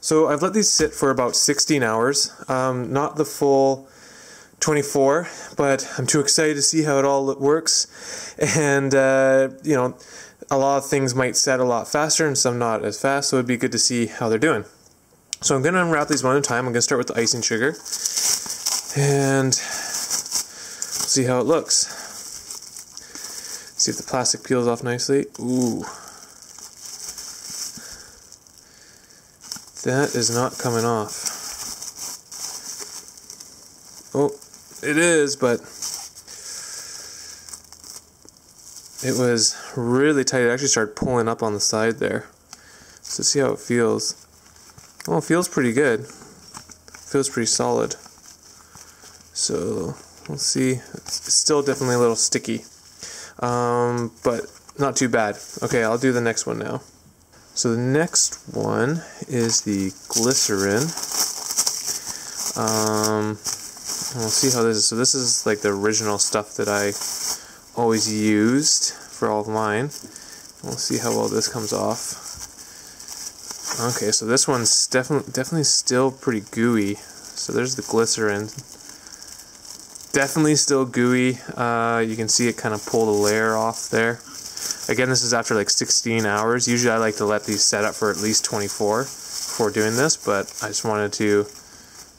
So I've let these sit for about 16 hours, not the full 24, but I'm too excited to see how it all works. And, you know, a lot of things might set a lot faster and some not as fast, so it'd be good to see how they're doing. So I'm going to unwrap these one at a time. I'm going to start with the icing sugar, and see how it looks. See if the plastic peels off nicely. Ooh. That is not coming off. Oh, it is, but it was really tight. It actually started pulling up on the side there. So see how it feels. Well, it feels pretty good. Feels pretty solid. So we'll see. It's still definitely a little sticky, but not too bad. Okay, I'll do the next one now. So the next one is the glycerin. We'll see how this is. So this is like the original stuff that I always used for all of mine. We'll see how well this comes off. Okay, so this one's definitely still pretty gooey. So there's the glycerin. Definitely still gooey. You can see it kind of pull the layer off there. Again, this is after like 16 hours. Usually I like to let these set up for at least 24 before doing this, but I just wanted to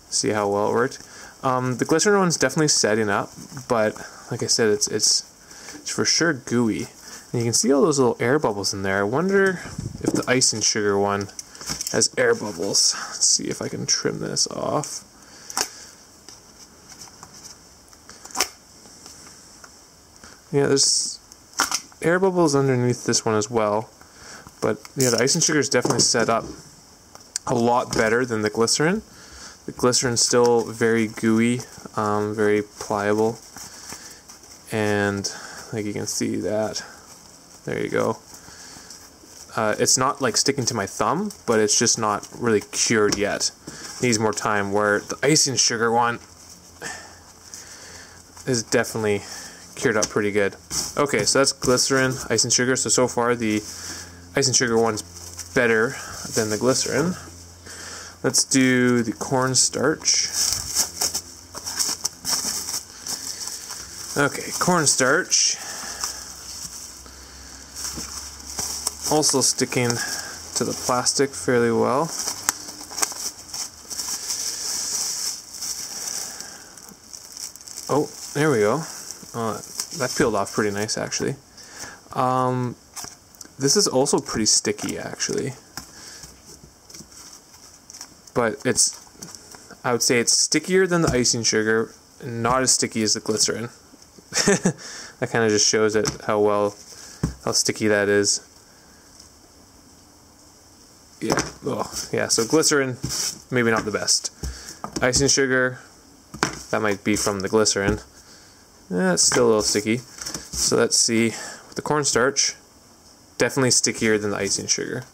see how well it worked. The glycerin one's definitely setting up, but like I said, it's for sure gooey. And you can see all those little air bubbles in there. I wonder if the icing sugar one has air bubbles. Let's see if I can trim this off. Yeah, there's air bubbles underneath this one as well. But yeah, the icing sugar is definitely set up a lot better than the glycerin. The glycerin's still very gooey, very pliable. And like you can see that. There you go. It's not like sticking to my thumb, but it's just not really cured yet. Needs more time, where the icing sugar one is definitely cured up pretty good. Okay, so that's glycerin, icing sugar. So far the icing sugar one's better than the glycerin. Let's do the cornstarch. Okay, cornstarch. Also sticking to the plastic fairly well. Oh, there we go. That peeled off pretty nice, actually. This is also pretty sticky, actually. But I would say it's stickier than the icing sugar, and not as sticky as the glycerin. That kind of just shows it how sticky that is. Yeah, oh, yeah, so glycerin, maybe not the best. Icing sugar, that might be from the glycerin. It's still a little sticky. So let's see, with the cornstarch, definitely stickier than the icing sugar.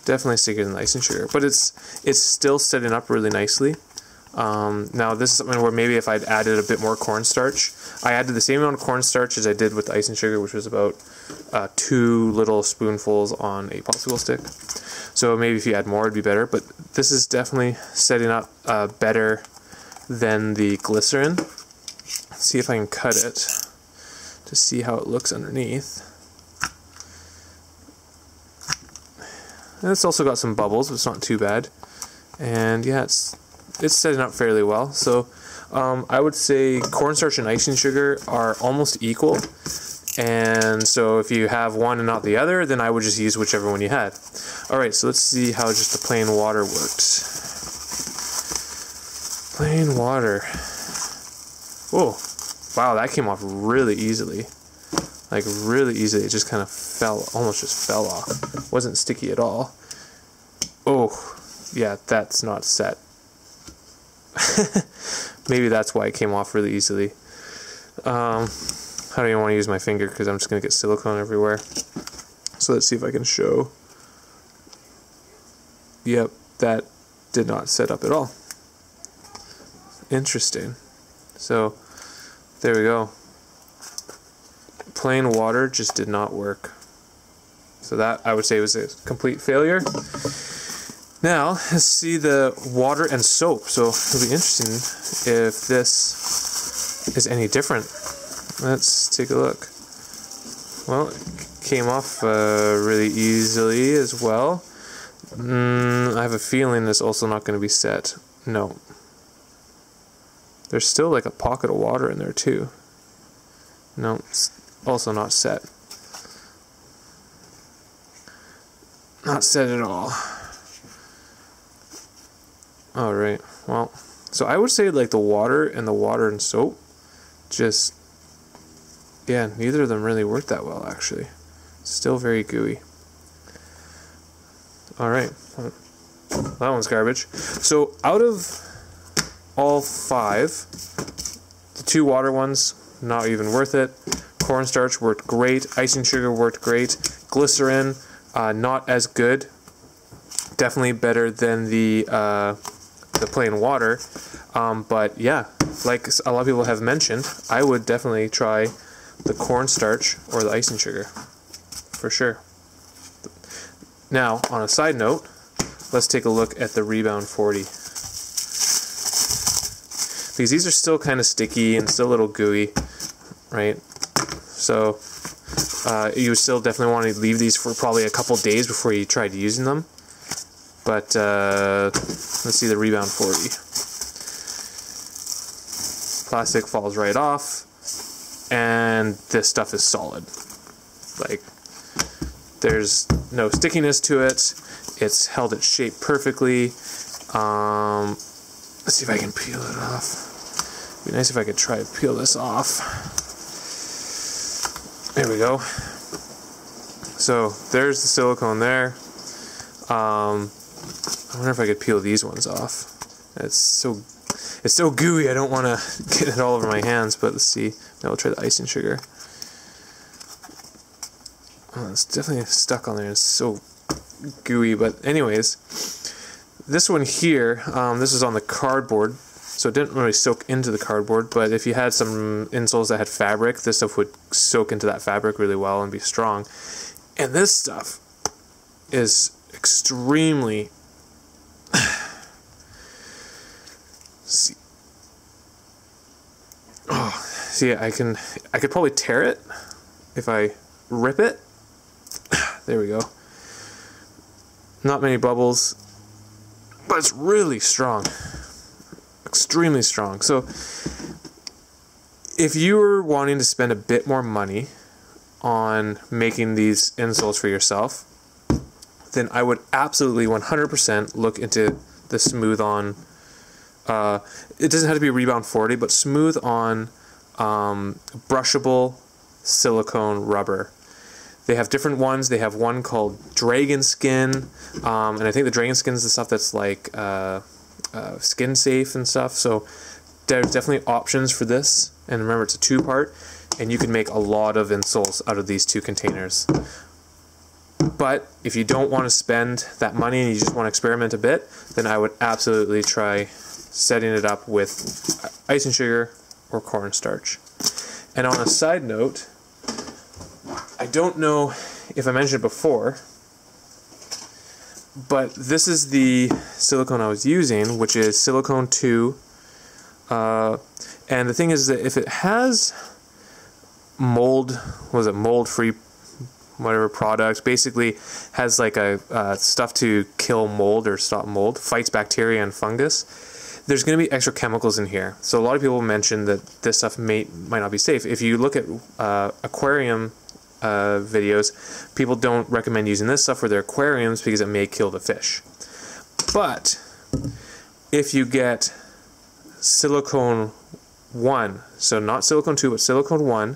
Definitely stickier than the icing sugar, but it's still setting up really nicely. Now this is something where maybe if I'd added a bit more cornstarch, I added the same amount of cornstarch as I did with the icing sugar, which was about 2 little spoonfuls on a popsicle stick. So maybe if you add more, it'd be better. But this is definitely setting up better than the glycerin. Let's see if I can cut it to see how it looks underneath. And it's also got some bubbles, but it's not too bad. And yeah, it's setting up fairly well. So I would say cornstarch and icing sugar are almost equal. And so if you have one and not the other, then I would just use whichever one you had. Alright, so let's see how just the plain water works. Plain water. Oh, wow, that came off really easily. Like really easily. It just kind of almost just fell off. Wasn't sticky at all. Oh, yeah, that's not set. Maybe that's why it came off really easily. I don't even want to use my finger because I'm just going to get silicone everywhere. So let's see if I can show. Yep, that did not set up at all. Interesting. So, there we go. Plain water just did not work. So that, I would say, was a complete failure. Now, let's see the water and soap. So it'll be interesting if this is any different. Let's take a look. Well, it came off really easily as well. I have a feeling it's also not going to be set. No. There's still like a pocket of water in there too. No, it's also not set. Not set at all. Alright, well, so I would say like the water and soap, just, yeah, neither of them really worked that well actually. Still very gooey. Alright, that one's garbage. So out of all 5, the 2 water ones, not even worth it. Cornstarch worked great. Icing sugar worked great. Glycerin, not as good. Definitely better than the plain water. But yeah, like a lot of people have mentioned, I would definitely try the cornstarch or the icing sugar, for sure. Now, on a side note, let's take a look at the Rebound 40. Because these are still kind of sticky and still a little gooey, right? So you would still definitely want to leave these for probably a couple days before you tried using them. But let's see the Rebound 40. Plastic falls right off, and this stuff is solid. Like, there's no stickiness to it. It's held its shape perfectly. Let's see if I can peel it off. It'd be nice if I could try to peel this off. There we go. So there's the silicone there. I wonder if I could peel these ones off. It's so gooey, I don't want to get it all over my hands, but let's see. Now we'll try the icing sugar. Oh, it's definitely stuck on there. It's so gooey, but anyways, this one here, this is on the cardboard, so it didn't really soak into the cardboard, but if you had some insoles that had fabric, this stuff would soak into that fabric really well and be strong. And this stuff is extremely... see. Oh, see, I could probably tear it if I rip it. There we go. Not many bubbles, but it's really strong. Extremely strong. So if you were wanting to spend a bit more money on making these insoles for yourself, then I would absolutely 100% look into the Smooth On. It doesn't have to be Rebound 40, but Smooth On brushable silicone rubber. They have different ones. They have one called Dragon Skin, and I think the Dragon Skin is the stuff that's like skin safe and stuff. So there's definitely options for this. And remember, it's a 2-part, and you can make a lot of insoles out of these 2 containers. But if you don't want to spend that money and you just want to experiment a bit, then I would absolutely try setting it up with icing sugar or cornstarch. And on a side note, I don't know if I mentioned it before, but this is the silicone I was using, which is Silicone 2. And the thing is that if it has mold, mold-free, whatever product, basically has like a stuff to kill mold or stop mold, fights bacteria and fungus, there's going to be extra chemicals in here. So a lot of people mention that this stuff might not be safe. If you look at aquarium videos, people don't recommend using this stuff for their aquariums because it may kill the fish. But if you get Silicone 1, so not Silicone 2, but Silicone 1,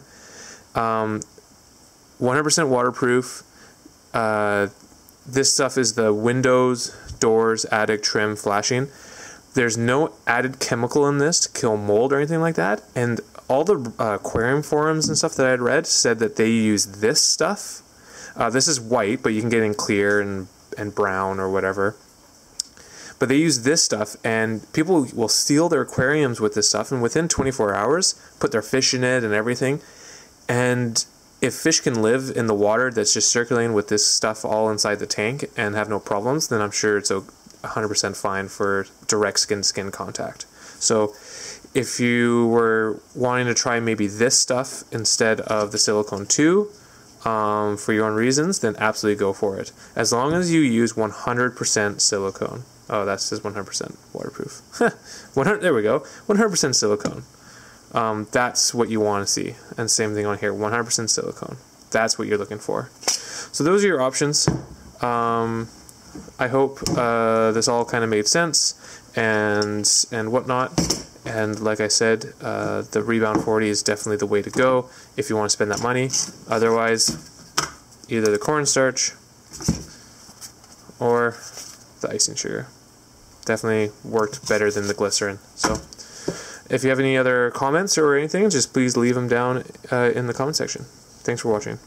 100% waterproof. This stuff is the windows, doors, attic, trim, flashing. There's no added chemical in this to kill mold or anything like that. And all the aquarium forums and stuff that I had read said that they use this stuff. This is white, but you can get in clear and brown or whatever. But they use this stuff, and people will seal their aquariums with this stuff, and within 24 hours, put their fish in it and everything. And if fish can live in the water that's just circulating with this stuff all inside the tank and have no problems, then I'm sure it's 100% fine for direct skin-to-skin contact. So if you were wanting to try maybe this stuff instead of the Silicone 2 for your own reasons, then absolutely go for it. As long as you use 100% silicone. Oh, that says 100% waterproof. 100, there we go. 100% silicone. That's what you want to see. And same thing on here, 100% silicone. That's what you're looking for. So those are your options. I hope this all kind of made sense and whatnot. And like I said, the Rebound 40 is definitely the way to go if you want to spend that money. Otherwise, either the Cornstarch or the Icing Sugar. Definitely worked better than the Glycerin. So if you have any other comments or anything, just please leave them down in the comment section. Thanks for watching.